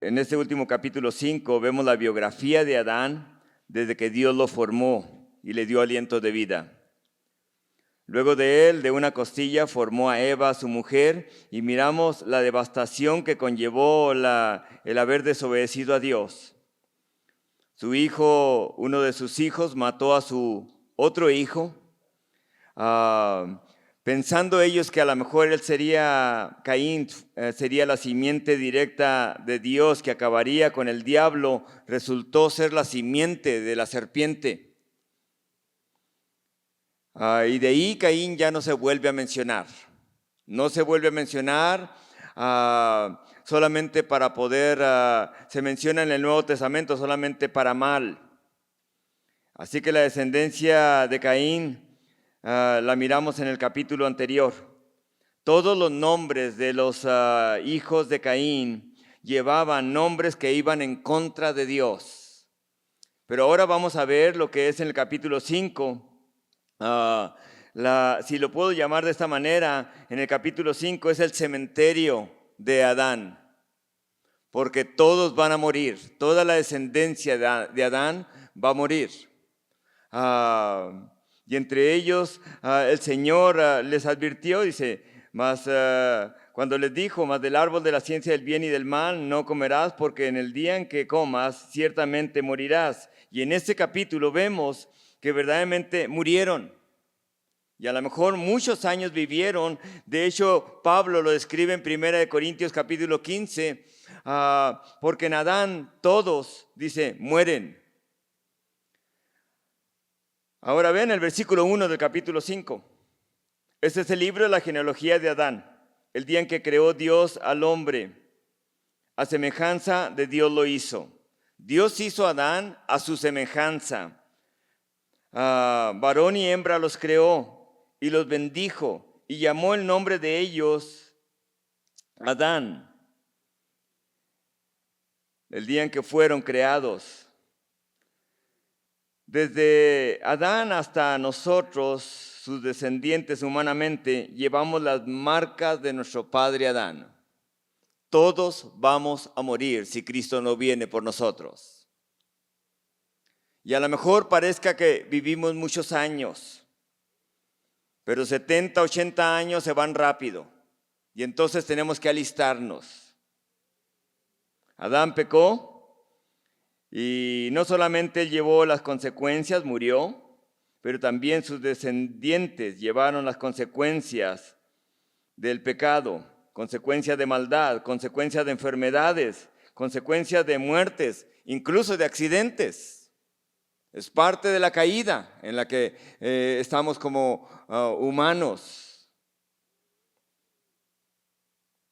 En este último capítulo 5 vemos la biografía de Adán desde que Dios lo formó y le dio aliento de vida. Luego de él, de una costilla, formó a Eva, su mujer, y miramos la devastación que conllevó el haber desobedecido a Dios. Su hijo, uno de sus hijos, mató a su otro hijo, pensando ellos que a lo mejor él sería, Caín sería la simiente directa de Dios que acabaría con el diablo. Resultó ser la simiente de la serpiente. Y de ahí Caín ya no se vuelve a mencionar. No se vuelve a mencionar solamente para poder, se menciona en el Nuevo Testamento solamente para mal. Así que la descendencia de Caín la miramos en el capítulo anterior. Todos los nombres de los hijos de Caín llevaban nombres que iban en contra de Dios. Pero ahora vamos a ver lo que es en el capítulo 5. Si lo puedo llamar de esta manera, en el capítulo 5 es el cementerio de Adán, porque todos van a morir, toda la descendencia de Adán va a morir. Y entre ellos el Señor les advirtió, dice, cuando les dijo, mas del árbol de la ciencia del bien y del mal no comerás, porque en el día en que comas ciertamente morirás. Y en este capítulo vemos que verdaderamente murieron. Y a lo mejor muchos años vivieron. De hecho, Pablo lo describe en 1 Corintios capítulo 15, porque en Adán todos, dice, mueren. Ahora ven el versículo 1 del capítulo 5. Este es el libro de la genealogía de Adán, el día en que creó Dios al hombre. A semejanza de Dios lo hizo. Dios hizo a Adán a su semejanza. Varón y hembra los creó y los bendijo y llamó el nombre de ellos Adán, el día en que fueron creados. Desde Adán hasta nosotros, sus descendientes humanamente, llevamos las marcas de nuestro padre Adán. Todos vamos a morir si Cristo no viene por nosotros. Y a lo mejor parezca que vivimos muchos años, pero 70, 80 años se van rápido. Y entonces tenemos que alistarnos. Adán pecó. Y no solamente él llevó las consecuencias, murió, pero también sus descendientes llevaron las consecuencias del pecado, consecuencias de maldad, consecuencias de enfermedades, consecuencias de muertes, incluso de accidentes. Es parte de la caída en la que estamos como humanos.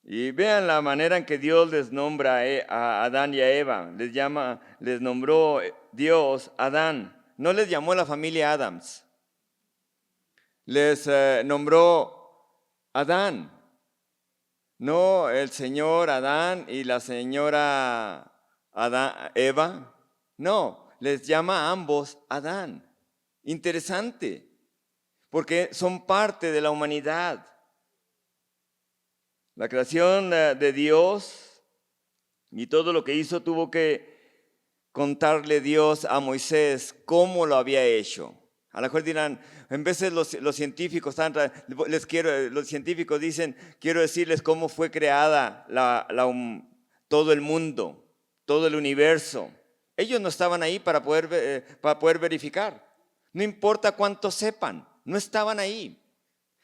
Y vean la manera en que Dios les nombra a Adán y a Eva. Les nombró Dios Adán. No les llamó la familia Adams. Les nombró Adán. No el señor Adán y la señora Eva. No, les llama a ambos Adán. Interesante, porque son parte de la humanidad. La creación de Dios y todo lo que hizo tuvo que contarle Dios a Moisés cómo lo había hecho. A lo mejor dirán, en veces los científicos dicen, quiero decirles cómo fue creada todo el mundo, todo el universo. Ellos no estaban ahí para poder verificar. No importa cuánto sepan, no estaban ahí.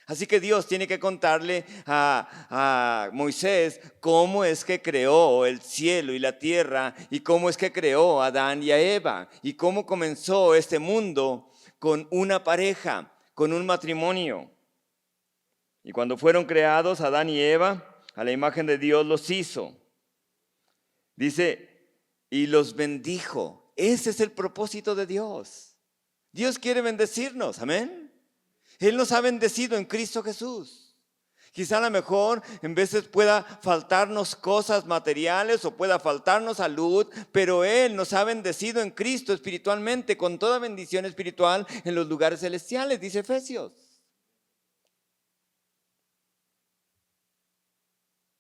Así que Dios tiene que contarle a Moisés cómo es que creó el cielo y la tierra y cómo es que creó a Adán y a Eva y cómo comenzó este mundo con una pareja, con un matrimonio. Y cuando fueron creados Adán y Eva, a la imagen de Dios los hizo. Dice, y los bendijo. Ese es el propósito de Dios. Dios quiere bendecirnos, amén. Él nos ha bendecido en Cristo Jesús. Quizá a lo mejor en veces pueda faltarnos cosas materiales o pueda faltarnos salud, pero Él nos ha bendecido en Cristo espiritualmente con toda bendición espiritual en los lugares celestiales, dice Efesios.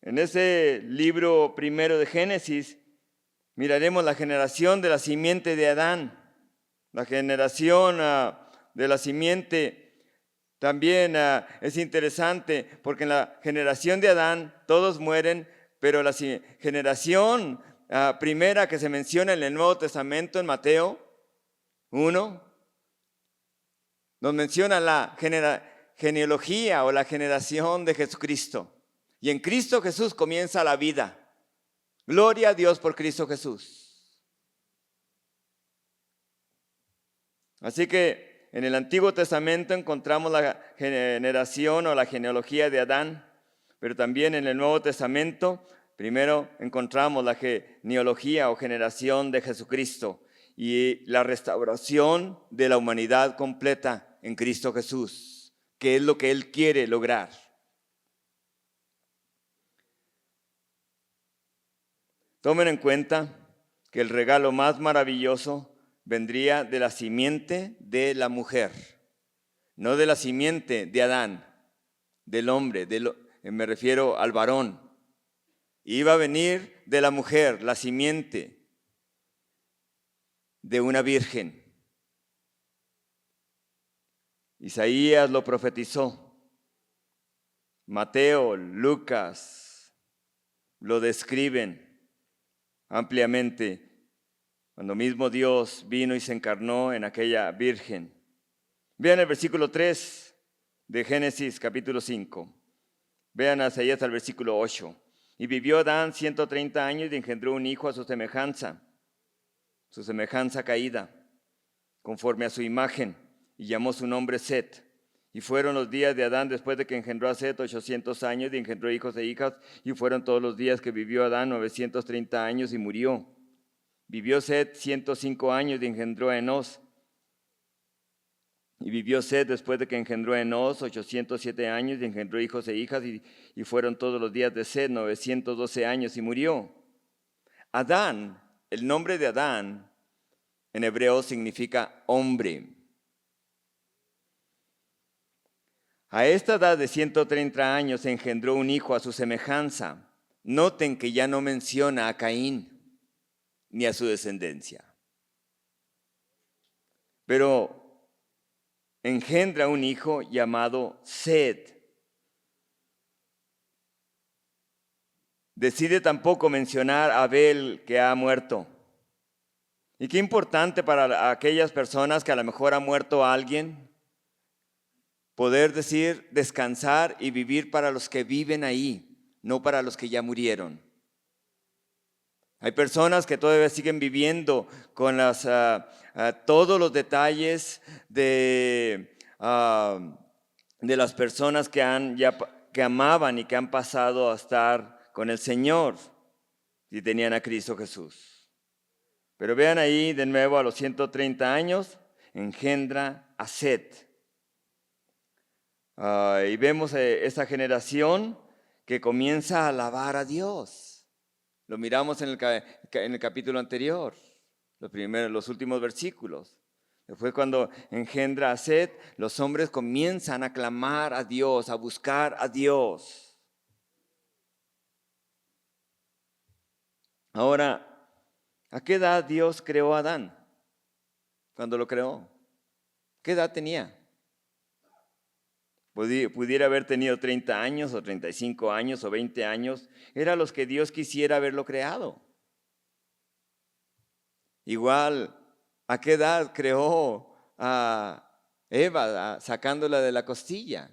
En ese libro primero de Génesis Miraremos la generación de la simiente de Adán. La generación de la simiente también es interesante porque en la generación de Adán todos mueren, pero la generación primera que se menciona en el Nuevo Testamento, en Mateo 1, nos menciona la genealogía o la generación de Jesucristo. Y en Cristo Jesús comienza la vida. Gloria a Dios por Cristo Jesús. Así que en el Antiguo Testamento encontramos la generación o la genealogía de Adán, pero también en el Nuevo Testamento primero encontramos la genealogía o generación de Jesucristo y la restauración de la humanidad completa en Cristo Jesús, que es lo que Él quiere lograr. Tomen en cuenta que el regalo más maravilloso vendría de la simiente de la mujer, no de la simiente de Adán, del hombre, me refiero al varón. Iba a venir de la mujer, la simiente de una virgen. Isaías lo profetizó. Mateo, Lucas lo describen ampliamente cuando mismo Dios vino y se encarnó en aquella virgen. Vean el versículo 3 de Génesis capítulo 5. Vean hasta allá hasta el versículo 8. Y vivió Adán 130 años y engendró un hijo a su semejanza caída, conforme a su imagen, y llamó su nombre Set. Y fueron los días de Adán después de que engendró a Set 800 años y engendró hijos e hijas, y fueron todos los días que vivió Adán 930 años y murió. Vivió Set 105 años y engendró a Enós. Y vivió Set después de que engendró a Enós 807 años y engendró hijos e hijas, y fueron todos los días de Set 912 años y murió. Adán, el nombre de Adán en hebreo significa hombre. A esta edad de 130 años engendró un hijo a su semejanza. Noten que ya no menciona a Caín ni a su descendencia, pero engendra un hijo llamado Set. Decide tampoco mencionar a Abel, que ha muerto. Y qué importante para aquellas personas que a lo mejor ha muerto alguien, poder decir, descansar y vivir para los que viven ahí, no para los que ya murieron. Hay personas que todavía siguen viviendo con todos los detalles de las personas que amaban y que han pasado a estar con el Señor y tenían a Cristo Jesús. Pero vean ahí de nuevo a los 130 años, engendra a Set. Y vemos esta generación que comienza a alabar a Dios. Lo miramos en el capítulo anterior, los últimos versículos. Después, cuando engendra a Set, los hombres comienzan a clamar a Dios, a buscar a Dios. Ahora, ¿a qué edad Dios creó a Adán? Cuando lo creó, ¿qué edad tenía? Pudiera haber tenido 30 años o 35 años o 20 años. Era los que Dios quisiera haberlo creado. Igual, ¿a qué edad creó a Eva sacándola de la costilla?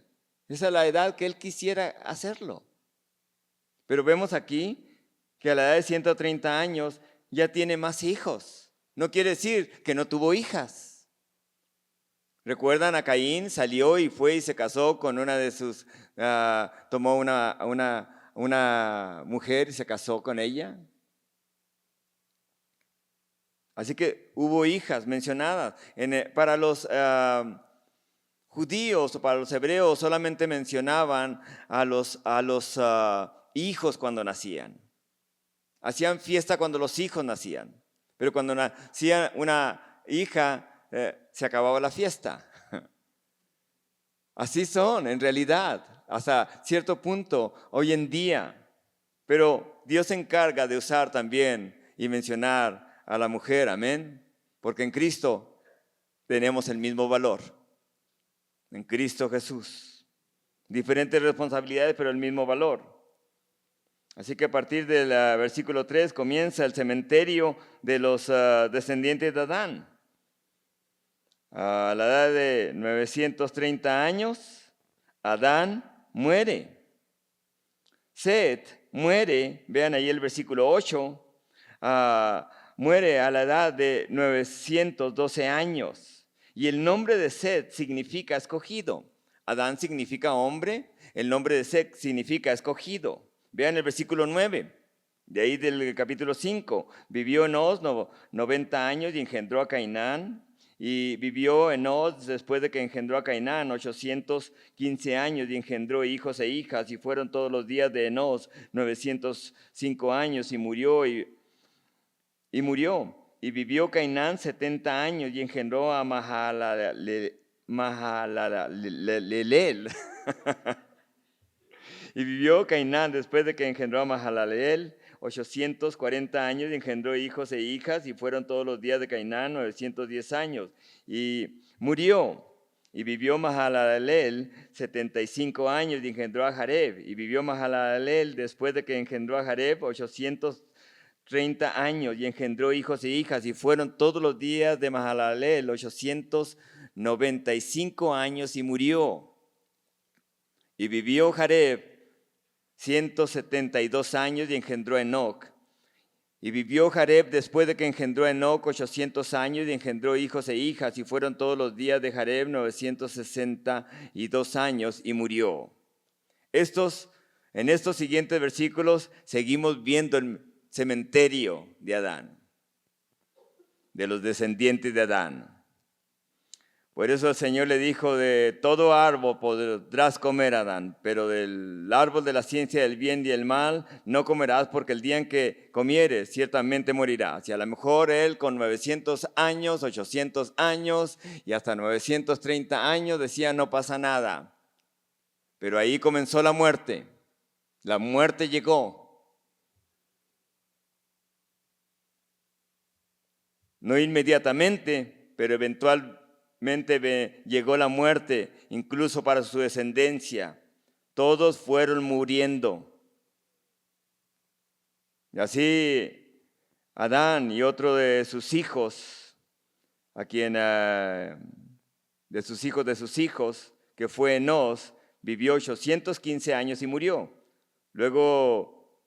Esa es la edad que Él quisiera hacerlo. Pero vemos aquí que a la edad de 130 años ya tiene más hijos. No quiere decir que no tuvo hijas. ¿Recuerdan a Caín? Salió y fue y se casó con una de sus, tomó una mujer y se casó con ella. Así que hubo hijas mencionadas. Para los judíos o para los hebreos solamente mencionaban a los hijos cuando nacían. Hacían fiesta cuando los hijos nacían. Pero cuando nacía una hija, se acababa la fiesta. Así son, en realidad, hasta cierto punto, hoy en día. Pero Dios se encarga de usar también y mencionar a la mujer, amén, porque en Cristo tenemos el mismo valor, en Cristo Jesús. Diferentes responsabilidades, pero el mismo valor. Así que a partir del versículo 3 comienza el cementerio de los descendientes de Adán. A la edad de 930 años, Adán muere. Set muere, vean ahí el versículo 8, muere a la edad de 912 años. Y el nombre de Set significa escogido. Adán significa hombre, el nombre de Set significa escogido. Vean el versículo 9, de ahí del capítulo 5. Vivió Enos 90 años y engendró a Cainán. Y vivió Enos después de que engendró a Cainán 815 años y engendró hijos e hijas. Y fueron todos los días de Enos 905 años y murió. Y murió. Y vivió Cainán 70 años y engendró a Mahalaleel. Y vivió Cainán después de que engendró a Mahalaleel 840 años y engendró hijos e hijas, y fueron todos los días de Cainán 910 años. Y murió. Y vivió Mahalaleel 75 años y engendró a Jareb. Y vivió Mahalaleel después de que engendró a Jareb 830 años y engendró hijos e hijas, y fueron todos los días de Mahalaleel 895 años y murió. Y vivió Jareb 172 años y engendró a Enoc. Y vivió Jareb después de que engendró a Enoc 800 años y engendró hijos e hijas, y fueron todos los días de Jareb 962 años y murió. En estos siguientes versículos seguimos viendo el cementerio de Adán, de los descendientes de Adán. Por eso el Señor le dijo: de todo árbol podrás comer, Adán, pero del árbol de la ciencia del bien y el mal no comerás, porque el día en que comieres ciertamente morirás. Y a lo mejor él con 900 años, 800 años y hasta 930 años decía: no pasa nada. Pero ahí comenzó la muerte. La muerte llegó. No inmediatamente, pero eventualmente llegó la muerte, incluso para su descendencia. Todos fueron muriendo. Y así Adán y otro de sus hijos, de sus hijos, que fue Enos, vivió 815 años y murió. Luego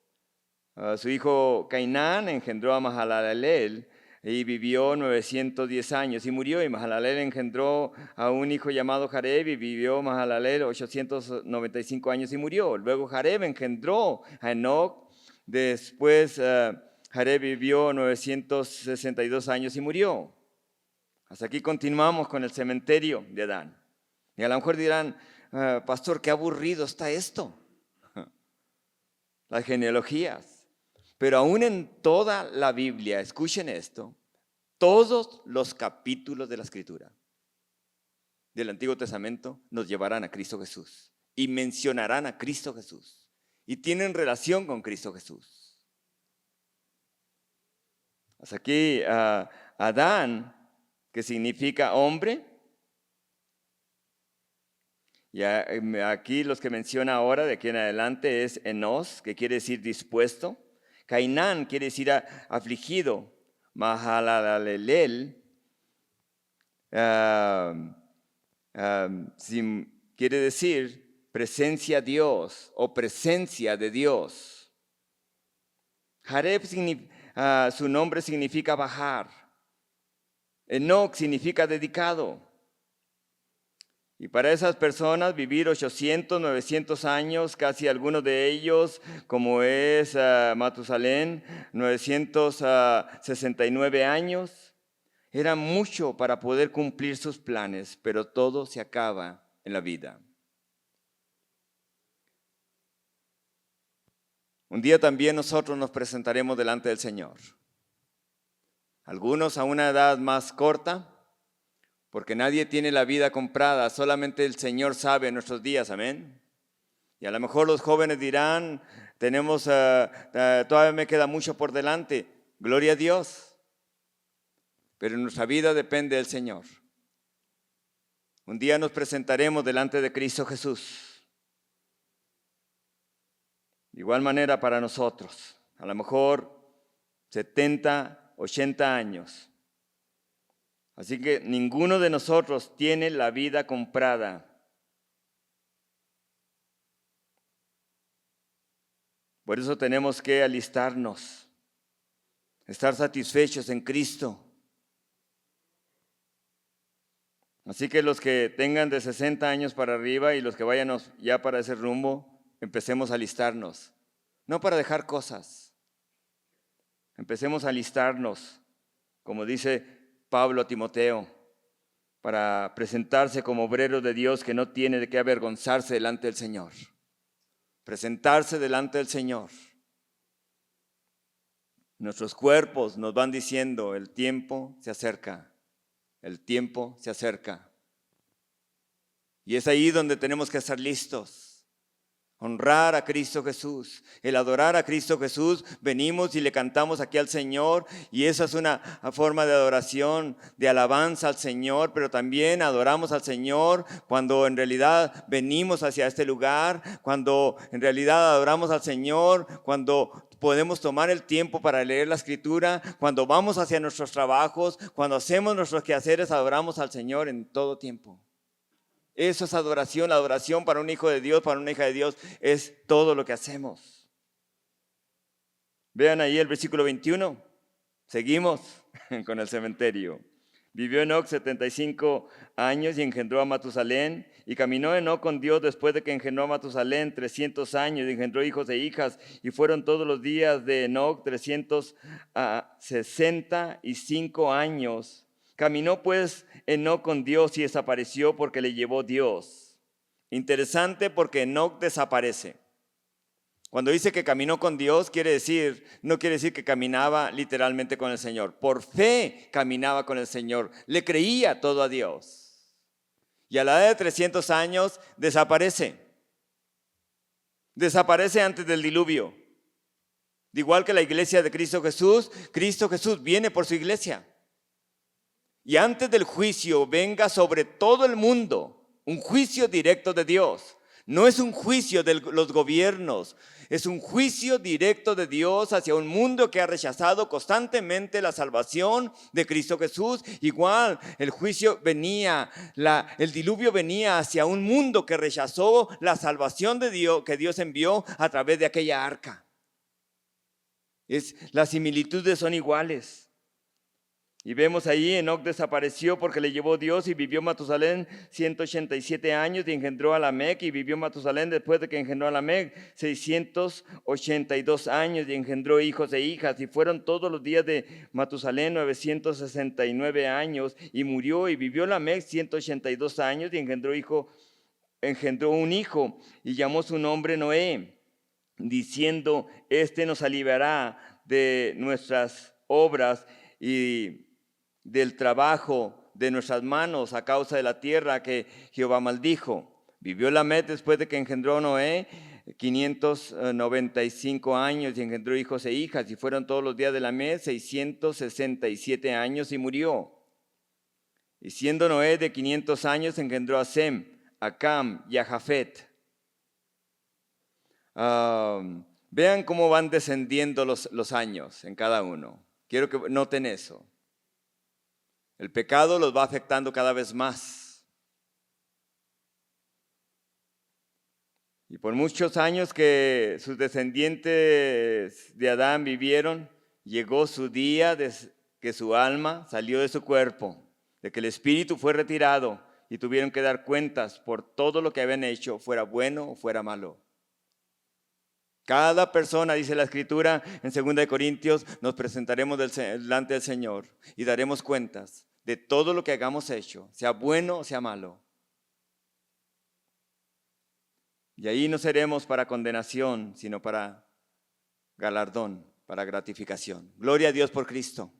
su hijo Cainán engendró a Mahalaleel y vivió 910 años y murió. Y Mahalaleel engendró a un hijo llamado Jareb y vivió Mahalaleel 895 años y murió. Luego Jareb engendró a Enoc. Después Jareb vivió 962 años y murió. Hasta aquí continuamos con el cementerio de Adán. Y a lo mejor dirán: pastor, qué aburrido está esto. Las genealogías. Pero aún en toda la Biblia, escuchen esto, todos los capítulos de la Escritura del Antiguo Testamento nos llevarán a Cristo Jesús y mencionarán a Cristo Jesús y tienen relación con Cristo Jesús. Hasta aquí Adán, que significa hombre, y aquí los que menciona ahora de aquí en adelante es Enos, que quiere decir dispuesto. Cainán quiere decir afligido. Mahalaleel quiere decir presencia de Dios o presencia de Dios. Jareb, su nombre significa bajar. Enoc significa dedicado. Y para esas personas vivir 800, 900 años, casi algunos de ellos, como es Matusalén, 969 años, era mucho para poder cumplir sus planes, pero todo se acaba en la vida. Un día también nosotros nos presentaremos delante del Señor. Algunos a una edad más corta, porque nadie tiene la vida comprada, solamente el Señor sabe nuestros días, amén. Y a lo mejor los jóvenes dirán: todavía me queda mucho por delante. Gloria a Dios. Pero nuestra vida depende del Señor. Un día nos presentaremos delante de Cristo Jesús. De igual manera para nosotros, a lo mejor 70, 80 años. Así que ninguno de nosotros tiene la vida comprada. Por eso tenemos que alistarnos, estar satisfechos en Cristo. Así que los que tengan de 60 años para arriba y los que vayan ya para ese rumbo, empecemos a alistarnos. No para dejar cosas. Empecemos a alistarnos, como dice Pablo a Timoteo, para presentarse como obrero de Dios que no tiene de qué avergonzarse delante del Señor. Presentarse delante del Señor. Nuestros cuerpos nos van diciendo, el tiempo se acerca. El tiempo se acerca. Y es ahí donde tenemos que estar listos. Honrar a Cristo Jesús. El adorar a Cristo Jesús, venimos y le cantamos aquí al Señor. Y esa es una forma de adoración, de alabanza al Señor. Pero también adoramos al Señor cuando en realidad venimos hacia este lugar. Cuando en realidad adoramos al Señor. Cuando podemos tomar el tiempo para leer la Escritura, cuando vamos hacia nuestros trabajos, cuando hacemos nuestros quehaceres, adoramos al Señor en todo tiempo. Eso es adoración. La adoración para un hijo de Dios, para una hija de Dios, es todo lo que hacemos. Vean ahí el versículo 21. Seguimos con el cementerio. Vivió Enoc 75 años y engendró a Matusalén. Y caminó Enoc con Dios después de que engendró a Matusalén 300 años y engendró hijos e hijas. Y fueron todos los días de Enoc 365 años. Caminó pues Enoc con Dios y desapareció porque le llevó Dios. Interesante porque Enoc desaparece. Cuando dice que caminó con Dios, no quiere decir que caminaba literalmente con el Señor. Por fe caminaba con el Señor. Le creía todo a Dios. Y a la edad de 300 años desaparece. Desaparece antes del diluvio. De igual que la iglesia de Cristo Jesús viene por su iglesia. Y antes del juicio venga sobre todo el mundo un juicio directo de Dios. No es un juicio de los gobiernos, es un juicio directo de Dios hacia un mundo que ha rechazado constantemente la salvación de Cristo Jesús. Igual el juicio venía, el diluvio venía hacia un mundo que rechazó la salvación de Dios que Dios envió a través de aquella arca. Las similitudes son iguales. Y vemos ahí, Enoc desapareció porque le llevó Dios y vivió Matusalén 187 años y engendró a Lamec. Y vivió Matusalén después de que engendró a Lamec 682 años y engendró hijos e hijas. Y fueron todos los días de Matusalén 969 años y murió. Y vivió Lamec 182 años y engendró un hijo y llamó su nombre Noé, diciendo, este nos aliviará de nuestras obras y del trabajo de nuestras manos a causa de la tierra que Jehová maldijo. Vivió Lamec después de que engendró a Noé 595 años y engendró hijos e hijas. Y fueron todos los días de Lamec 667 años y murió. Y siendo Noé de 500 años engendró a Sem, a Cam y a Jafet. Vean cómo van descendiendo los años en cada uno. Quiero que noten eso. El pecado los va afectando cada vez más. Y por muchos años que sus descendientes de Adán vivieron, llegó su día de que su alma salió de su cuerpo, de que el espíritu fue retirado y tuvieron que dar cuentas por todo lo que habían hecho, fuera bueno o fuera malo. Cada persona, dice la Escritura en 2 Corintios, nos presentaremos delante del Señor y daremos cuentas de todo lo que hayamos hecho, sea bueno o sea malo. Y ahí no seremos para condenación, sino para galardón, para gratificación. Gloria a Dios por Cristo.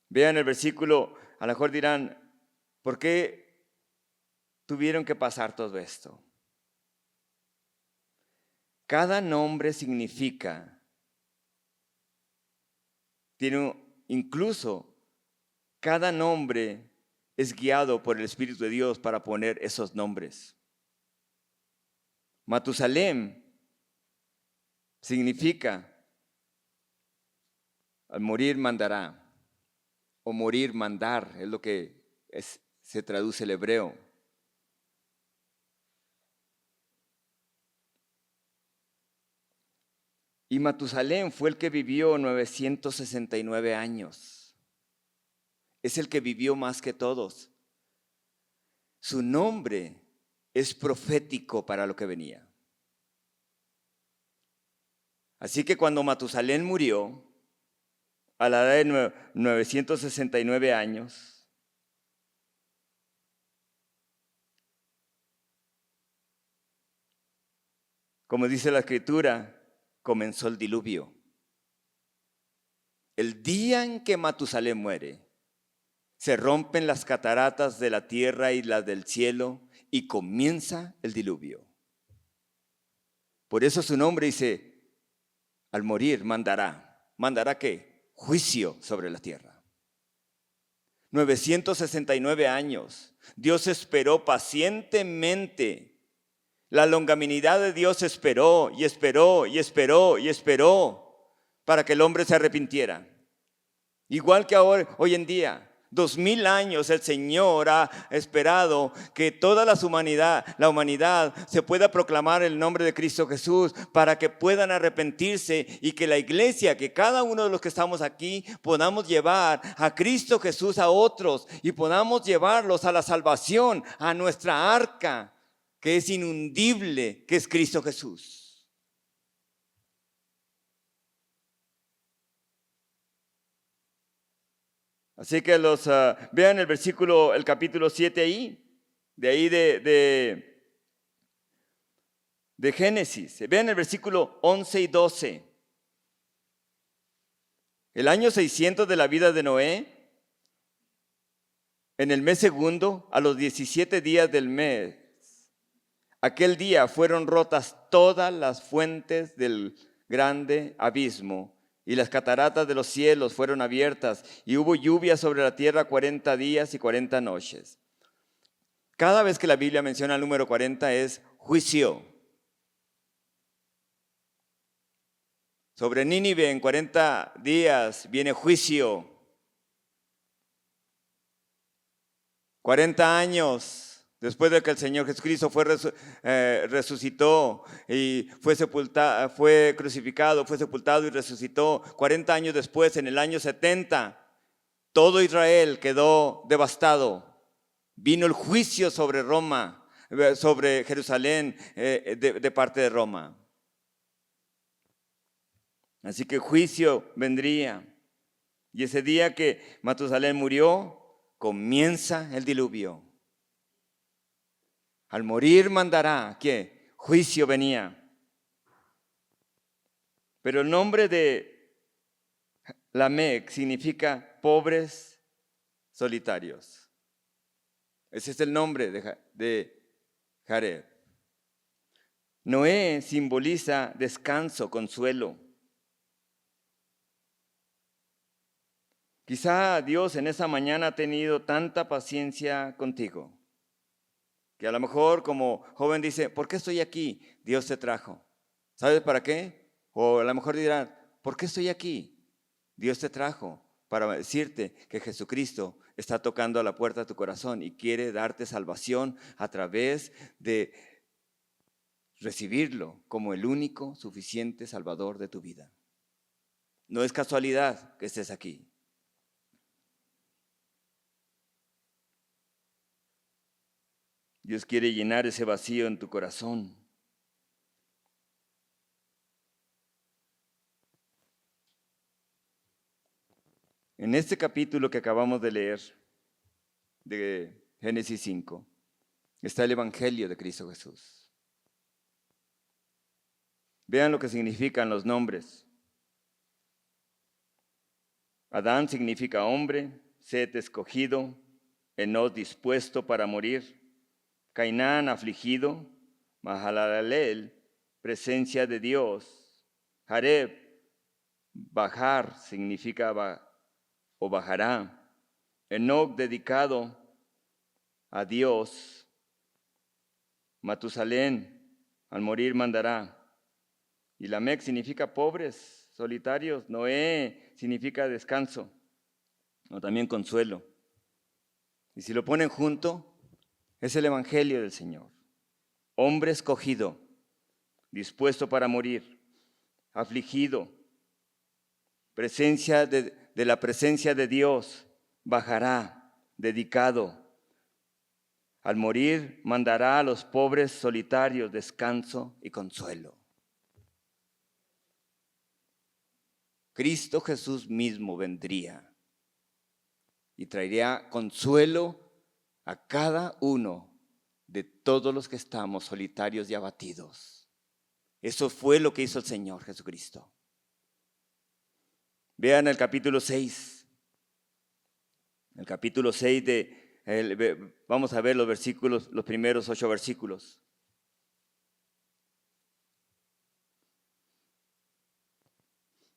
Vean el versículo, a lo mejor dirán, ¿por qué tuvieron que pasar todo esto? Cada nombre significa, incluso cada nombre es guiado por el Espíritu de Dios para poner esos nombres. Matusalem significa al morir mandará, o morir mandar, es lo que se traduce el hebreo. Y Matusalén fue el que vivió 969 años. Es el que vivió más que todos. Su nombre es profético para lo que venía. Así que cuando Matusalén murió, a la edad de 969 años, como dice la Escritura, comenzó el diluvio. El día en que Matusalén muere, se rompen las cataratas de la tierra y las del cielo y comienza el diluvio. Por eso su nombre dice, al morir mandará. ¿Mandará qué? Juicio sobre la tierra. 969 años. Dios esperó pacientemente. La longanimidad de Dios esperó y esperó y esperó y esperó para que el hombre se arrepintiera. Igual que ahora, hoy en día, 2000 años el Señor ha esperado que toda la humanidad se pueda proclamar el nombre de Cristo Jesús para que puedan arrepentirse y que la iglesia, que cada uno de los que estamos aquí podamos llevar a Cristo Jesús a otros y podamos llevarlos a la salvación, a nuestra arca, que es inundible, que es Cristo Jesús. Así que vean el capítulo 7 ahí, de Génesis. Vean el versículo 11 y 12. El año 600 de la vida de Noé, en el mes segundo, a los 17 días del mes, aquel día fueron rotas todas las fuentes del grande abismo y las cataratas de los cielos fueron abiertas y hubo lluvia sobre la tierra 40 días y 40 noches. Cada vez que la Biblia menciona el número 40 es juicio. Sobre Nínive en 40 días viene juicio. 40 años después de que el Señor Jesucristo resucitó y fue crucificado, fue sepultado y resucitó. 40 años después, en el año 70, todo Israel quedó devastado. Vino el juicio sobre Roma, sobre Jerusalén, de parte de Roma. Así que juicio vendría. Y ese día que Matusalén murió, comienza el diluvio. Al morir mandará, ¿qué? Juicio venía. Pero el nombre de Lamec significa pobres solitarios. Ese es el nombre de Jared. Noé simboliza descanso, consuelo. Quizá Dios en esa mañana ha tenido tanta paciencia contigo, que a lo mejor como joven dice, ¿por qué estoy aquí? Dios te trajo. ¿Sabes para qué? O a lo mejor dirán, ¿por qué estoy aquí? Dios te trajo para decirte que Jesucristo está tocando a la puerta de tu corazón y quiere darte salvación a través de recibirlo como el único suficiente Salvador de tu vida. No es casualidad que estés aquí. Dios quiere llenar ese vacío en tu corazón. En este capítulo que acabamos de leer, de Génesis 5, está el Evangelio de Cristo Jesús. Vean lo que significan los nombres. Adán significa hombre, Set escogido, Enoc dispuesto para morir, Cainán afligido, Mahalaleel presencia de Dios. Jareb, bajar, significa o bajará. Enoc, dedicado a Dios. Matusalén, al morir mandará. Y Lamec significa pobres, solitarios. Noé significa descanso, o también consuelo. Y si lo ponen junto, es el Evangelio del Señor. Hombre escogido, dispuesto para morir, afligido, presencia de la presencia de Dios, bajará, dedicado. Al morir, mandará a los pobres solitarios descanso y consuelo. Cristo Jesús mismo vendría y traería consuelo a cada uno de todos los que estamos solitarios y abatidos. Eso fue lo que hizo el Señor Jesucristo. Vean el capítulo 6. El capítulo 6 vamos a ver los primeros 8 versículos.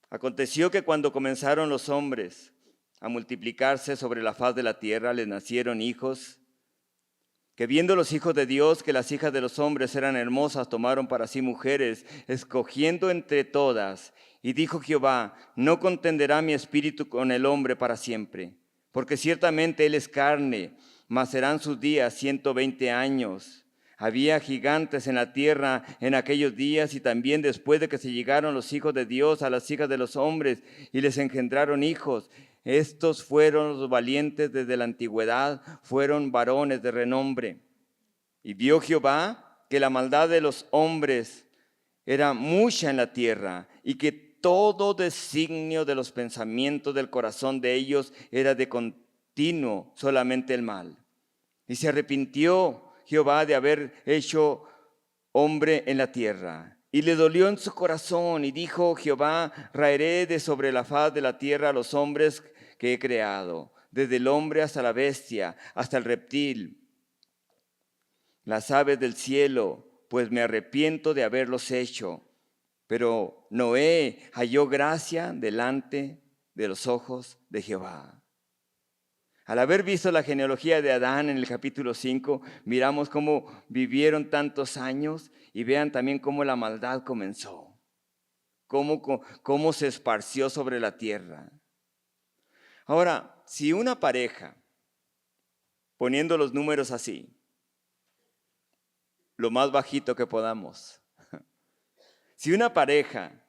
Aconteció que cuando comenzaron los hombres a multiplicarse sobre la faz de la tierra, les nacieron hijos, que viendo los hijos de Dios que las hijas de los hombres eran hermosas, tomaron para sí mujeres, escogiendo entre todas. Y dijo Jehová: no contenderá mi espíritu con el hombre para siempre, porque ciertamente él es carne, mas serán sus días 120 años. Había gigantes en la tierra en aquellos días, y también después de que se llegaron los hijos de Dios a las hijas de los hombres y les engendraron hijos. Estos fueron los valientes desde la antigüedad, fueron varones de renombre. Y vio Jehová que la maldad de los hombres era mucha en la tierra, y que todo designio de los pensamientos del corazón de ellos era de continuo solamente el mal. Y se arrepintió Jehová de haber hecho hombre en la tierra, y le dolió en su corazón, y dijo Jehová: raeré de sobre la faz de la tierra a los hombres que he creado, desde el hombre hasta la bestia, hasta el reptil, las aves del cielo, pues me arrepiento de haberlos hecho. Pero Noé halló gracia delante de los ojos de Jehová. Al haber visto la genealogía de Adán en el capítulo 5, miramos cómo vivieron tantos años, y vean también cómo la maldad comenzó, cómo se esparció sobre la tierra. Ahora, si una pareja, poniendo los números así, lo más bajito que podamos, si una pareja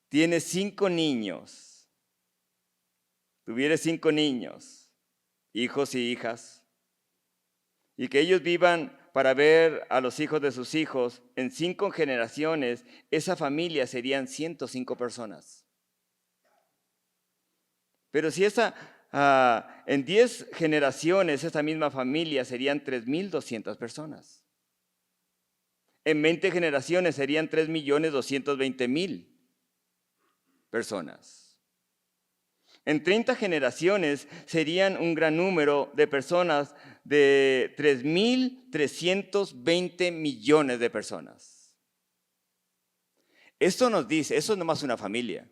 tiene 5 niños, tuviera 5 niños, hijos y hijas, y que ellos vivan para ver a los hijos de sus hijos en 5 generaciones, esa familia serían 105 personas. Pero si en 10 generaciones, esa misma familia serían 3,200 personas. En 20 generaciones serían 3,220,000 personas. En 30 generaciones serían un gran número de personas, de 3,320 millones de personas. Esto nos dice, eso es nomás una familia.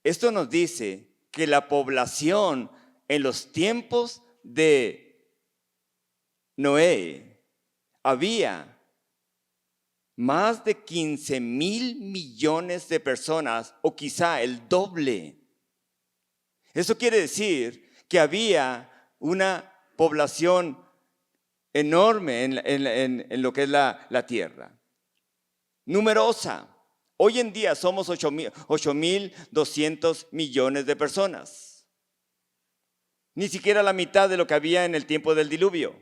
Esto nos dice que la población en los tiempos de Noé había más de 15,000 millones de personas, o quizá el doble. Eso quiere decir que había una población enorme en lo que es la tierra, numerosa. Hoy en día somos 8,200 millones de personas. Ni siquiera la mitad de lo que había en el tiempo del diluvio.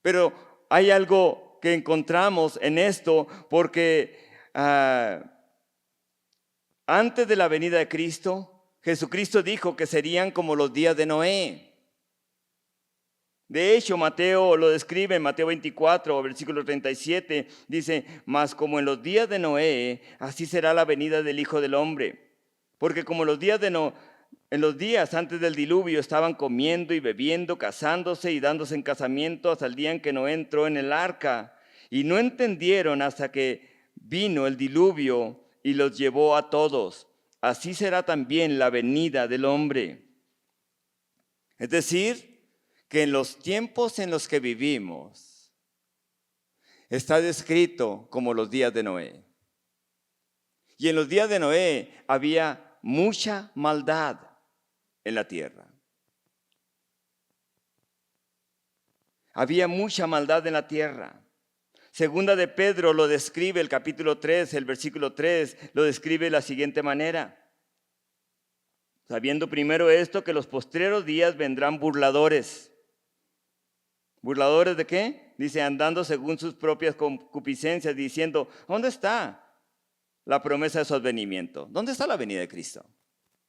Pero hay algo que encontramos en esto, porque antes de la venida de Cristo, Jesucristo dijo que serían como los días de Noé. De hecho, Mateo lo describe en Mateo 24, versículo 37, dice: mas como en los días de Noé, así será la venida del Hijo del Hombre. Porque como en los días antes del diluvio estaban comiendo y bebiendo, casándose y dándose en casamiento hasta el día en que Noé entró en el arca, y no entendieron hasta que vino el diluvio y los llevó a todos. Así será también la venida del hombre. Es decir, que en los tiempos en los que vivimos está descrito como los días de Noé. Y en los días de Noé había mucha maldad en la tierra. Había mucha maldad en la tierra. Segunda de Pedro lo describe, el capítulo 3, el versículo 3, lo describe de la siguiente manera. Sabiendo primero esto, que los postreros días vendrán burladores. ¿Burladores de qué? Dice, andando según sus propias concupiscencias, diciendo, ¿dónde está la promesa de su advenimiento? ¿Dónde está la venida de Cristo?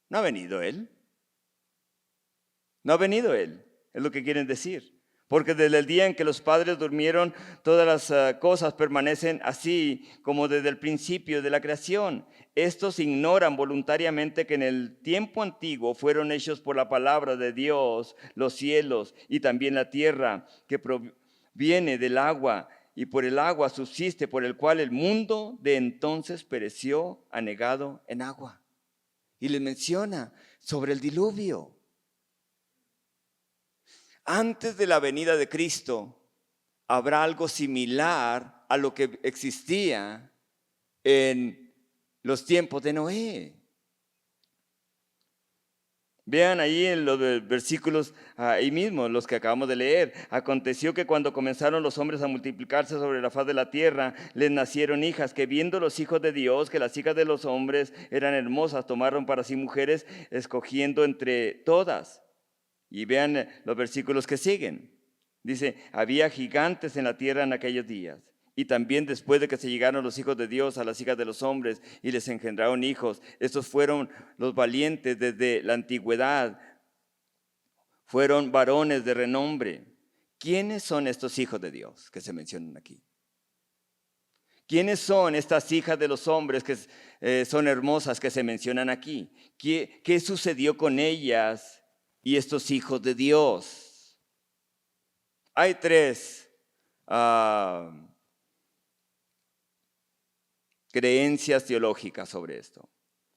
¿No ha venido Él? No ha venido Él, es lo que quieren decir. Porque desde el día en que los padres durmieron, todas las cosas permanecen así como desde el principio de la creación. Estos ignoran voluntariamente que en el tiempo antiguo fueron hechos por la palabra de Dios los cielos y también la tierra, que proviene del agua y por el agua subsiste, por el cual el mundo de entonces pereció anegado en agua. Y les menciona sobre el diluvio. Antes de la venida de Cristo, habrá algo similar a lo que existía en los tiempos de Noé. Vean ahí en los versículos, ahí mismo, los que acabamos de leer. Aconteció que cuando comenzaron los hombres a multiplicarse sobre la faz de la tierra, les nacieron hijas, que viendo los hijos de Dios, que las hijas de los hombres eran hermosas, tomaron para sí mujeres, escogiendo entre todas. Y vean los versículos que siguen. Dice, había gigantes en la tierra en aquellos días. Y también después de que se llegaron los hijos de Dios a las hijas de los hombres y les engendraron hijos, estos fueron los valientes desde la antigüedad, fueron varones de renombre. ¿Quiénes son estos hijos de Dios que se mencionan aquí? ¿Quiénes son estas hijas de los hombres que son hermosas que se mencionan aquí? ¿Qué sucedió con ellas y estos hijos de Dios? Hay tres creencias teológicas sobre esto.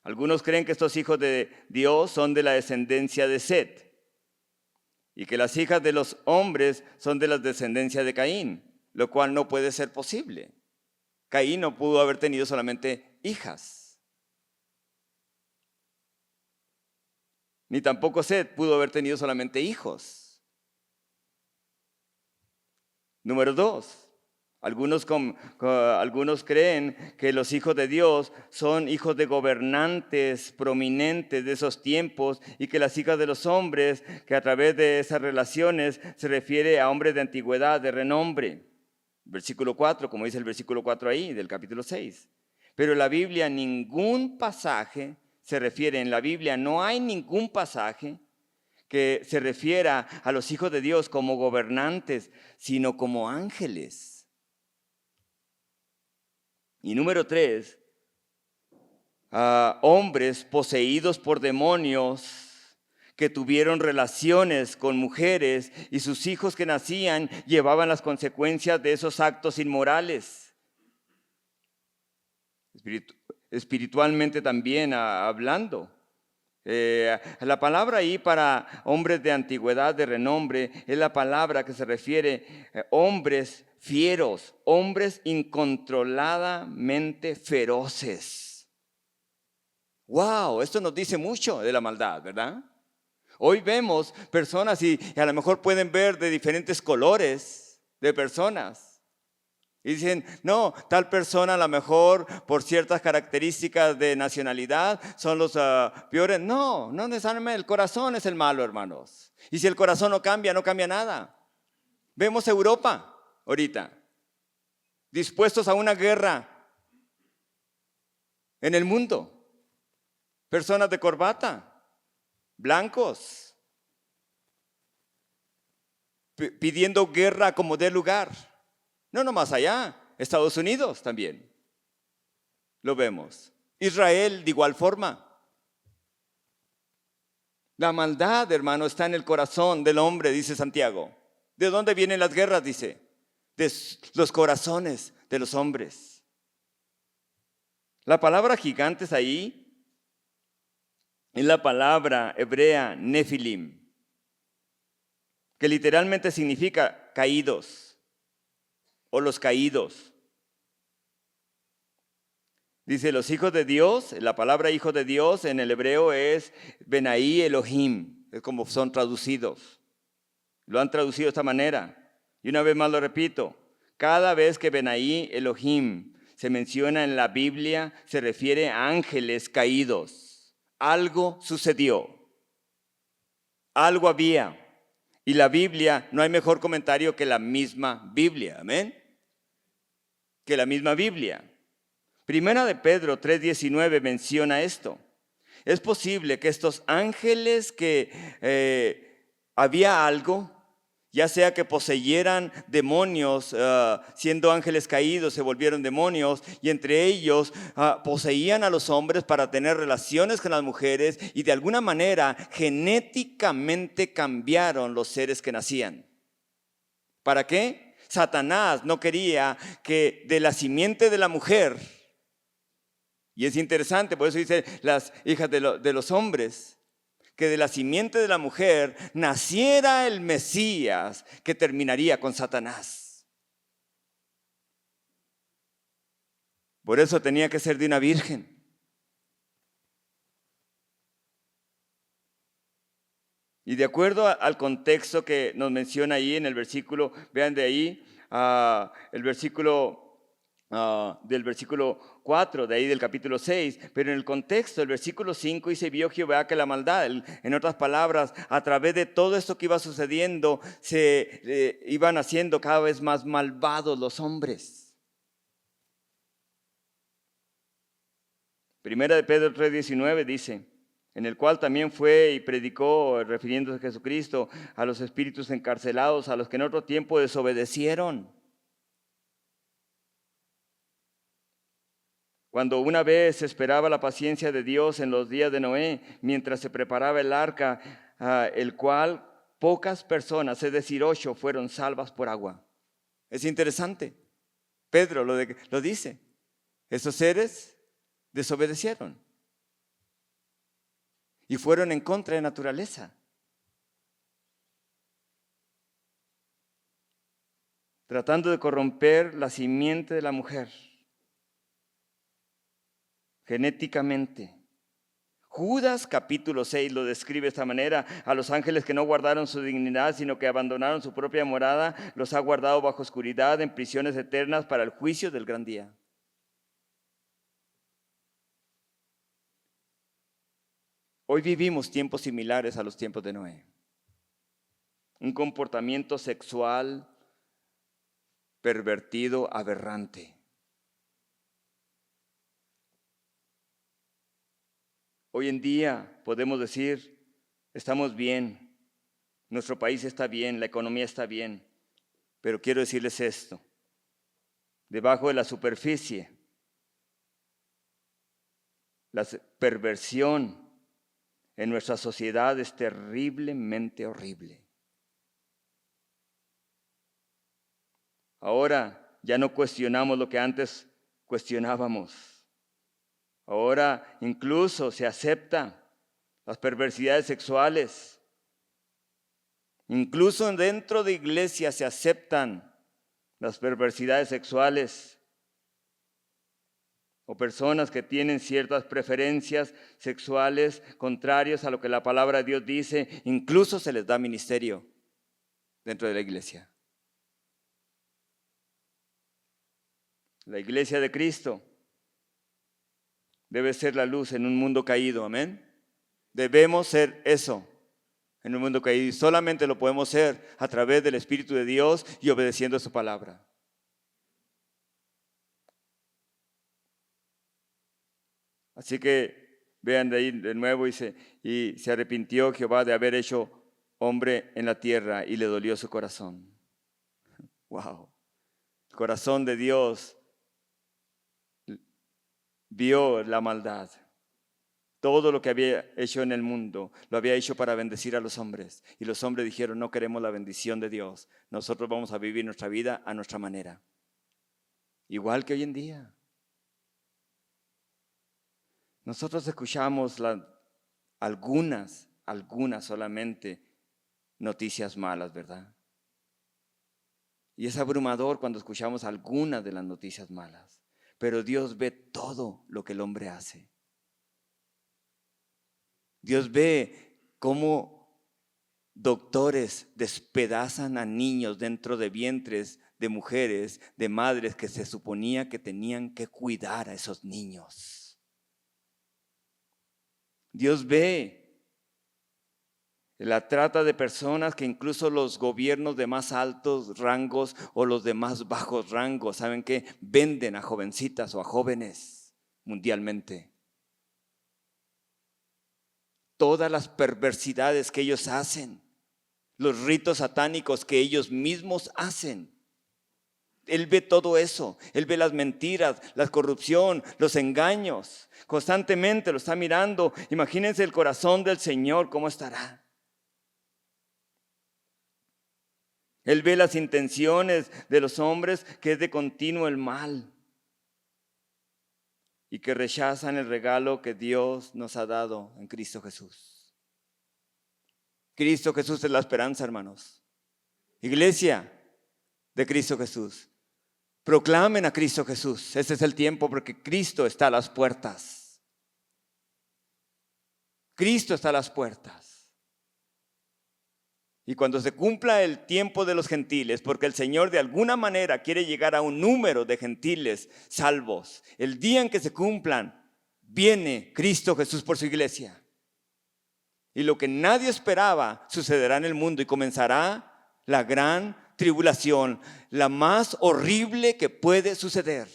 Algunos creen que estos hijos de Dios son de la descendencia de Set y que las hijas de los hombres son de la descendencia de Caín, lo cual no puede ser posible. Caín no pudo haber tenido solamente hijas, ni tampoco Set pudo haber tenido solamente hijos. Número 2. Algunos creen que los hijos de Dios son hijos de gobernantes prominentes de esos tiempos y que las hijas de los hombres, que a través de esas relaciones se refiere a hombres de antigüedad, de renombre. Versículo 4, como dice el versículo 4 ahí, del capítulo 6. Pero en la Biblia ningún pasaje se refiere, en la Biblia no hay ningún pasaje que se refiera a los hijos de Dios como gobernantes, sino como ángeles. Y número 3, hombres poseídos por demonios que tuvieron relaciones con mujeres y sus hijos que nacían llevaban las consecuencias de esos actos inmorales. Espiritualmente también hablando. La palabra ahí para hombres de antigüedad, de renombre, es la palabra que se refiere a hombres fieros, hombres incontroladamente feroces. ¡Wow! Esto nos dice mucho de la maldad, ¿verdad? Hoy vemos personas y a lo mejor pueden ver de diferentes colores de personas. Y dicen, no, tal persona a lo mejor por ciertas características de nacionalidad son los peores. No necesariamente el corazón es el malo, hermanos. Y si el corazón no cambia, no cambia nada. Vemos Europa ahorita, dispuestos a una guerra en el mundo. Personas de corbata, blancos, pidiendo guerra como dé lugar. No nomás allá, Estados Unidos también lo vemos. Israel de igual forma. La maldad, hermano, está en el corazón del hombre, dice Santiago. ¿De dónde vienen las guerras? Dice. de los corazones de los hombres. La palabra gigantes ahí es la palabra hebrea nefilim, que literalmente significa caídos o los caídos. Dice, los hijos de Dios, la palabra hijo de Dios en el hebreo es Benaí Elohim, es como son traducidos. Lo han traducido de esta manera. Y una vez más lo repito, cada vez que Benaí Elohim se menciona en la Biblia, se refiere a ángeles caídos. Algo sucedió, algo había. Y la Biblia, no hay mejor comentario que la misma Biblia, amén. Que la misma Biblia. Primera de Pedro 3:19 menciona esto. Es posible que estos ángeles que había algo, ya sea que poseyeran demonios, siendo ángeles caídos se volvieron demonios, y entre ellos poseían a los hombres para tener relaciones con las mujeres, y de alguna manera genéticamente cambiaron los seres que nacían. ¿Para qué? Satanás no quería que de la simiente de la mujer, y es interesante, por eso dice las hijas de los hombres, que de la simiente de la mujer naciera el Mesías que terminaría con Satanás. Por eso tenía que ser de una virgen. Y de acuerdo al contexto que nos menciona ahí en el versículo, vean de ahí, el versículo del versículo 4, de ahí del capítulo 6, pero en el contexto, el versículo 5 dice, vio Jehová que la maldad, en otras palabras, a través de todo esto que iba sucediendo, se iban haciendo cada vez más malvados los hombres. Primera de Pedro 3:19 dice, en el cual también fue y predicó, refiriéndose a Jesucristo, a los espíritus encarcelados, a los que en otro tiempo desobedecieron. Cuando una vez se esperaba la paciencia de Dios en los días de Noé, mientras se preparaba el arca, el cual pocas personas, es decir, 8, fueron salvas por agua. Es interesante. Pedro lo dice. Esos seres desobedecieron y fueron en contra de naturaleza, tratando de corromper la simiente de la mujer genéticamente. Judas capítulo 6 lo describe de esta manera: a los ángeles que no guardaron su dignidad, sino que abandonaron su propia morada, los ha guardado bajo oscuridad en prisiones eternas para el juicio del gran día. Hoy vivimos tiempos similares a los tiempos de Noé. Un comportamiento sexual pervertido, aberrante. Hoy en día podemos decir, estamos bien, nuestro país está bien, la economía está bien, pero quiero decirles esto: debajo de la superficie, la perversión en nuestra sociedad es terriblemente horrible. Ahora ya no cuestionamos lo que antes cuestionábamos. Ahora incluso se aceptan las perversidades sexuales. Incluso dentro de iglesias se aceptan las perversidades sexuales. O personas que tienen ciertas preferencias sexuales contrarias a lo que la palabra de Dios dice, incluso se les da ministerio dentro de la iglesia. La iglesia de Cristo debe ser la luz en un mundo caído, amén. Debemos ser eso en un mundo caído, y solamente lo podemos ser a través del Espíritu de Dios y obedeciendo su palabra. Así que vean de ahí de nuevo, dice, y se arrepintió Jehová de haber hecho hombre en la tierra y le dolió su corazón. Wow. El corazón de Dios vio la maldad. Todo lo que había hecho en el mundo, lo había hecho para bendecir a los hombres. Y los hombres dijeron, no queremos la bendición de Dios. Nosotros vamos a vivir nuestra vida a nuestra manera. Igual que hoy en día. Nosotros escuchamos algunas solamente noticias malas, ¿verdad? Y es abrumador cuando escuchamos algunas de las noticias malas. Pero Dios ve todo lo que el hombre hace. Dios ve cómo doctores despedazan a niños dentro de vientres de mujeres, de madres que se suponía que tenían que cuidar a esos niños. Dios ve la trata de personas que incluso los gobiernos de más altos rangos o los de más bajos rangos, ¿saben qué? Venden a jovencitas o a jóvenes mundialmente. Todas las perversidades que ellos hacen, los ritos satánicos que ellos mismos hacen. Él ve todo eso, Él ve las mentiras, la corrupción, los engaños. Constantemente lo está mirando. Imagínense el corazón del Señor, ¿cómo estará? Él ve las intenciones de los hombres, que es de continuo el mal. Y que rechazan el regalo que Dios nos ha dado en Cristo Jesús. Cristo Jesús es la esperanza, hermanos. Iglesia de Cristo Jesús. Proclamen a Cristo Jesús. Ese es el tiempo porque Cristo está a las puertas. Cristo está a las puertas. Y cuando se cumpla el tiempo de los gentiles, porque el Señor de alguna manera quiere llegar a un número de gentiles salvos, el día en que se cumplan, viene Cristo Jesús por su iglesia. Y lo que nadie esperaba sucederá en el mundo y comenzará la gran tribulación, la más horrible que puede suceder.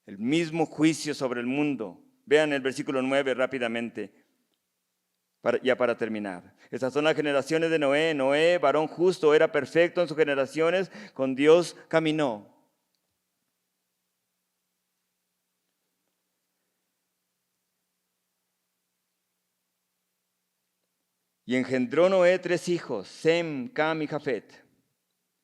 El mismo juicio sobre el mundo. Vean el versículo 9 rápidamente, ya para terminar. Estas son las generaciones de Noé. Noé, varón justo, era perfecto en sus generaciones, con Dios caminó. Y engendró Noé 3 hijos, Sem, Cam y Jafet.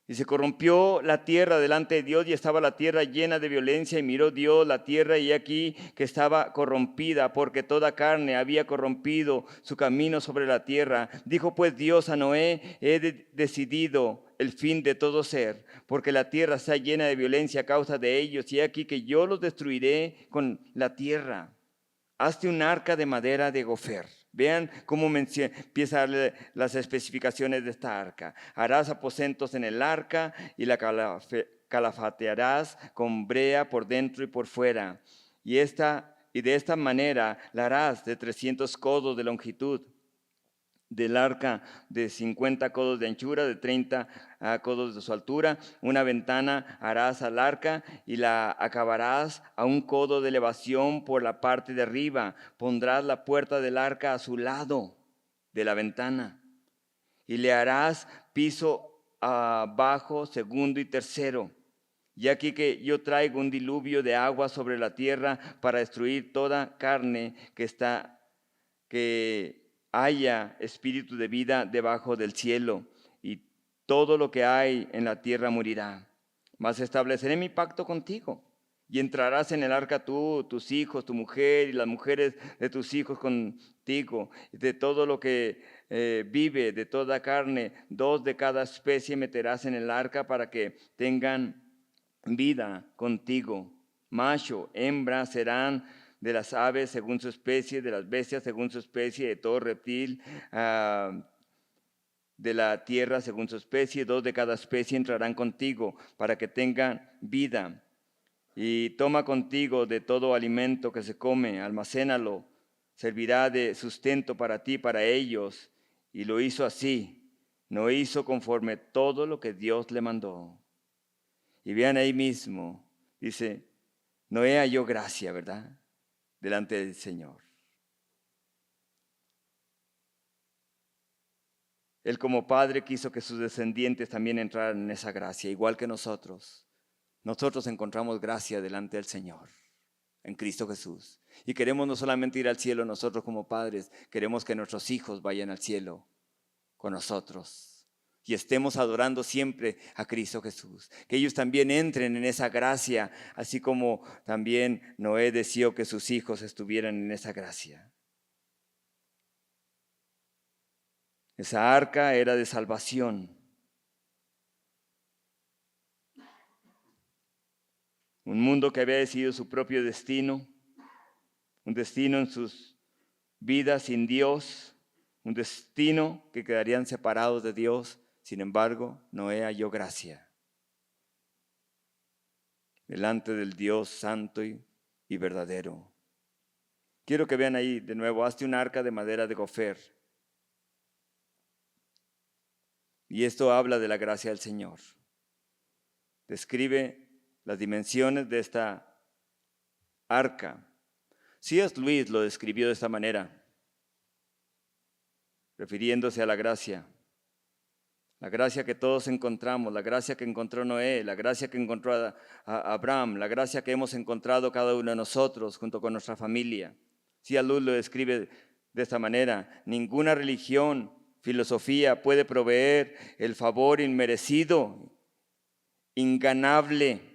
Y se corrompió la tierra delante de Dios, y estaba la tierra llena de violencia, y miró Dios la tierra, y aquí que estaba corrompida, porque toda carne había corrompido su camino sobre la tierra. Dijo pues Dios a Noé, he decidido el fin de todo ser, porque la tierra está llena de violencia a causa de ellos, y aquí que yo los destruiré con la tierra. Hazte un arca de madera de gofer. Vean cómo empieza a darle las especificaciones de esta arca. Harás aposentos en el arca y la calafatearás con brea por dentro y por fuera. Y de esta manera la harás de 300 codos de longitud, del arca de 50 codos de anchura, de 30 codos de su altura. Una ventana harás al arca y la acabarás a 1 codo de elevación por la parte de arriba. Pondrás la puerta del arca a su lado de la ventana y le harás piso abajo, segundo y tercero. Y aquí que yo traigo un diluvio de agua sobre la tierra para destruir toda carne que haya espíritu de vida debajo del cielo, y todo lo que hay en la tierra morirá. Mas estableceré mi pacto contigo, y entrarás en el arca tú, tus hijos, tu mujer y las mujeres de tus hijos contigo. De todo lo que vive, de toda carne, 2 de cada especie meterás en el arca para que tengan vida contigo. Macho, hembra serán de las aves según su especie, de las bestias según su especie, de todo reptil de la tierra según su especie. 2 de cada especie entrarán contigo para que tengan vida. Y toma contigo de todo alimento que se come, almacénalo, servirá de sustento para ti, para ellos. Y lo hizo así, no hizo conforme todo lo que Dios le mandó. Y vean ahí mismo, dice, Noé halló gracia, ¿verdad?, delante del Señor. Él como padre quiso que sus descendientes también entraran en esa gracia, igual que nosotros. Nosotros encontramos gracia delante del Señor. en Cristo Jesús. Y queremos no solamente ir al cielo nosotros como padres, queremos que nuestros hijos vayan al cielo con nosotros y estemos adorando siempre a Cristo Jesús. Que ellos también entren en esa gracia, así como también Noé deseó que sus hijos estuvieran en esa gracia. Esa arca era de salvación. Un mundo que había decidido su propio destino, un destino en sus vidas sin Dios, un destino que quedarían separados de Dios. Sin embargo, Noé halló gracia delante del Dios santo y verdadero. Quiero que vean ahí de nuevo, hazte un arca de madera de gofer. Y esto habla de la gracia del Señor. Describe las dimensiones de esta arca. C.S. Lewis lo describió de esta manera, refiriéndose a la gracia que todos encontramos, la gracia que encontró Noé, la gracia que encontró a Abraham, la gracia que hemos encontrado cada uno de nosotros junto con nuestra familia. C.S. Lewis lo describe de esta manera: ninguna religión, filosofía puede proveer el favor inmerecido, inganable.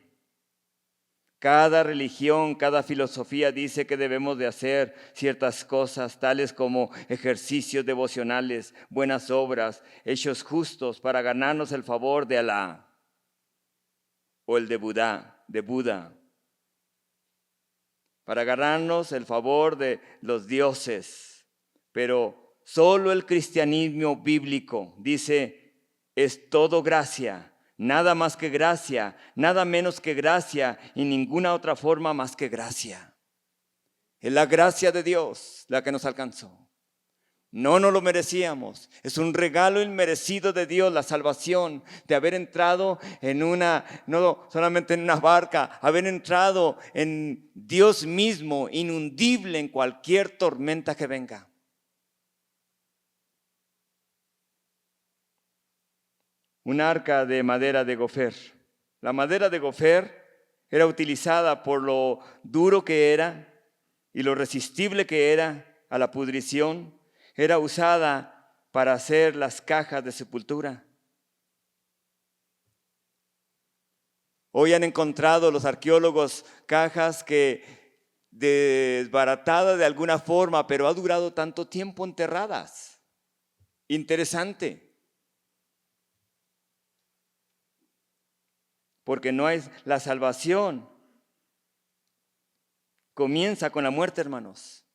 Cada religión, cada filosofía dice que debemos de hacer ciertas cosas, tales como ejercicios devocionales, buenas obras, hechos justos para ganarnos el favor de Alá o el de Buda, para ganarnos el favor de los dioses. Pero solo el cristianismo bíblico dice, es todo gracia. Nada más que gracia, nada menos que gracia y ninguna otra forma más que gracia. Es la gracia de Dios la que nos alcanzó. No nos lo merecíamos. Es un regalo inmerecido de Dios la salvación, de haber entrado no solamente en una barca, haber entrado en Dios mismo, inundible en cualquier tormenta que venga. Un arca de madera de gofer. La madera de gofer era utilizada por lo duro que era y lo resistible que era a la pudrición. Era usada para hacer las cajas de sepultura. Hoy han encontrado los arqueólogos cajas que desbaratadas de alguna forma, pero ha durado tanto tiempo enterradas. Interesante. Porque no es la salvación. Comienza con la muerte, hermanos.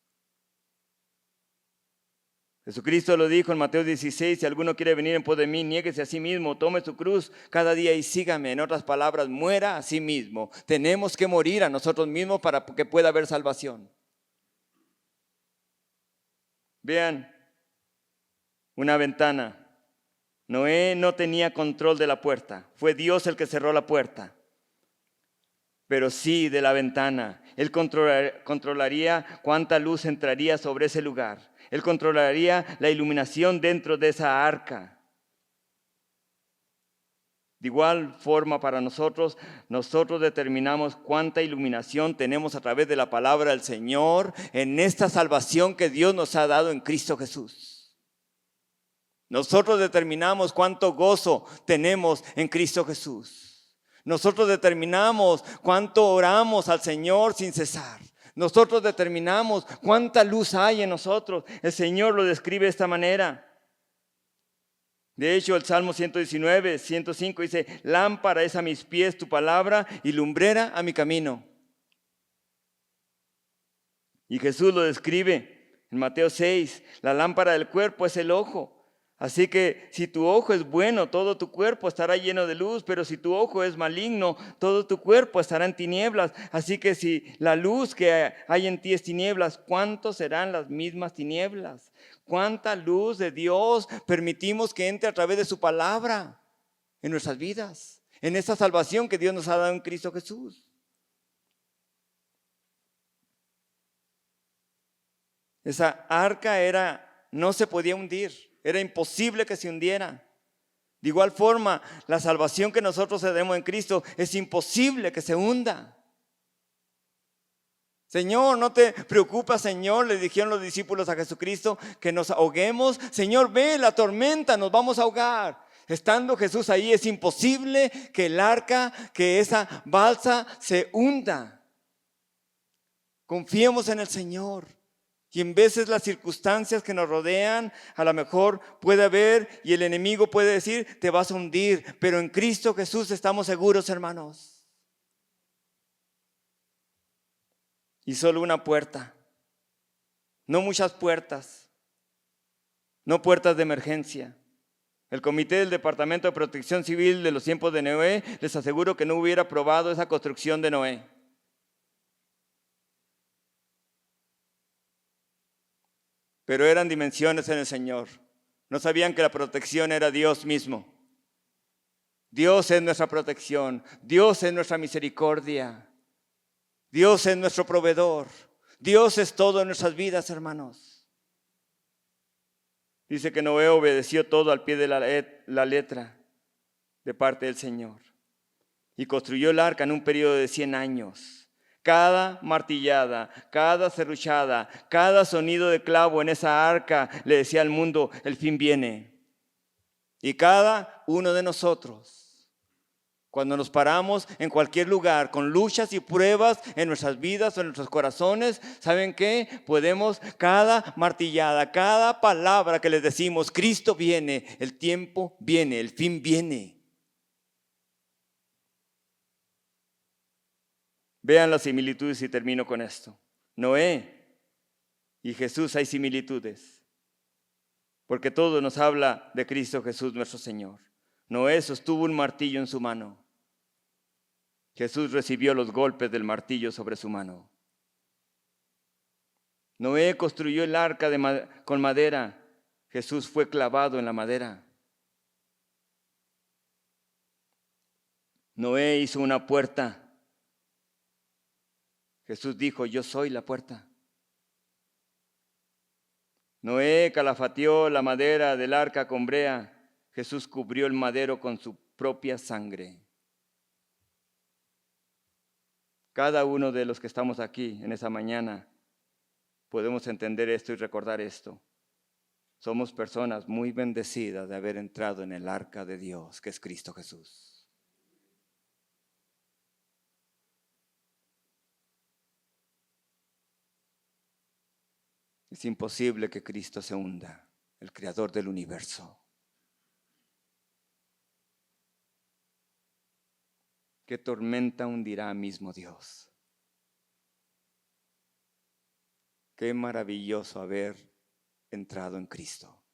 Jesucristo lo dijo en Mateo 16, si alguno quiere venir en pos de mí, niéguese a sí mismo, tome su cruz cada día y sígame. En otras palabras, muera a sí mismo. Tenemos que morir a nosotros mismos para que pueda haber salvación. Vean, una ventana. Noé no tenía control de la puerta, fue Dios el que cerró la puerta, pero sí de la ventana. Él controlaría cuánta luz entraría sobre ese lugar. Él controlaría la iluminación dentro de esa arca. De igual forma para nosotros determinamos cuánta iluminación tenemos a través de la palabra del Señor en esta salvación que Dios nos ha dado en Cristo Jesús. Nosotros determinamos cuánto gozo tenemos en Cristo Jesús. Nosotros determinamos cuánto oramos al Señor sin cesar. Nosotros determinamos cuánta luz hay en nosotros. El Señor lo describe de esta manera. De hecho, el Salmo 119, 105 dice, lámpara es a mis pies tu palabra y lumbrera a mi camino. Y Jesús lo describe en Mateo 6, la lámpara del cuerpo es el ojo. Así que si tu ojo es bueno, todo tu cuerpo estará lleno de luz, pero si tu ojo es maligno, todo tu cuerpo estará en tinieblas. Así que si la luz que hay en ti es tinieblas, ¿cuánto serán las mismas tinieblas? ¿Cuánta luz de Dios permitimos que entre a través de su palabra en nuestras vidas? En esta salvación que Dios nos ha dado en Cristo Jesús. Esa arca no se podía hundir. Era imposible que se hundiera. De igual forma, la salvación que nosotros tenemos en Cristo es imposible que se hunda. Señor, no te preocupas, Señor, le dijeron los discípulos a Jesucristo, que nos ahoguemos. Señor, ve la tormenta, nos vamos a ahogar. Estando Jesús ahí, es imposible que el arca, que esa balsa se hunda. Confiemos en el Señor. Y en veces las circunstancias que nos rodean, a lo mejor puede haber y el enemigo puede decir, te vas a hundir. Pero en Cristo Jesús estamos seguros, hermanos. Y solo una puerta, no muchas puertas, no puertas de emergencia. El comité del Departamento de Protección Civil de los tiempos de Noé, les aseguro que no hubiera aprobado esa construcción de Noé. Pero eran dimensiones en el Señor. No sabían que la protección era Dios mismo. Dios es nuestra protección, Dios es nuestra misericordia, Dios es nuestro proveedor, Dios es todo en nuestras vidas, hermanos. Dice que Noé obedeció todo al pie de la letra de parte del Señor y construyó el arca en un periodo de 100 años. Cada martillada, cada serruchada, cada sonido de clavo en esa arca le decía al mundo, el fin viene. Y cada uno de nosotros, cuando nos paramos en cualquier lugar con luchas y pruebas en nuestras vidas o en nuestros corazones, ¿saben qué? Podemos cada martillada, cada palabra que les decimos, Cristo viene, el tiempo viene, el fin viene. Vean las similitudes y termino con esto. Noé y Jesús hay similitudes, porque todo nos habla de Cristo Jesús nuestro Señor. Noé sostuvo un martillo en su mano. Jesús recibió los golpes del martillo sobre su mano. Noé construyó el arca con madera. Jesús fue clavado en la madera. Noé hizo una puerta. Jesús dijo, yo soy la puerta. Noé calafateó la madera del arca con brea. Jesús cubrió el madero con su propia sangre. Cada uno de los que estamos aquí en esa mañana podemos entender esto y recordar esto. Somos personas muy bendecidas de haber entrado en el arca de Dios, que es Cristo Jesús. Es imposible que Cristo se hunda, el creador del universo. ¿Qué tormenta hundirá mismo Dios? Qué maravilloso haber entrado en Cristo.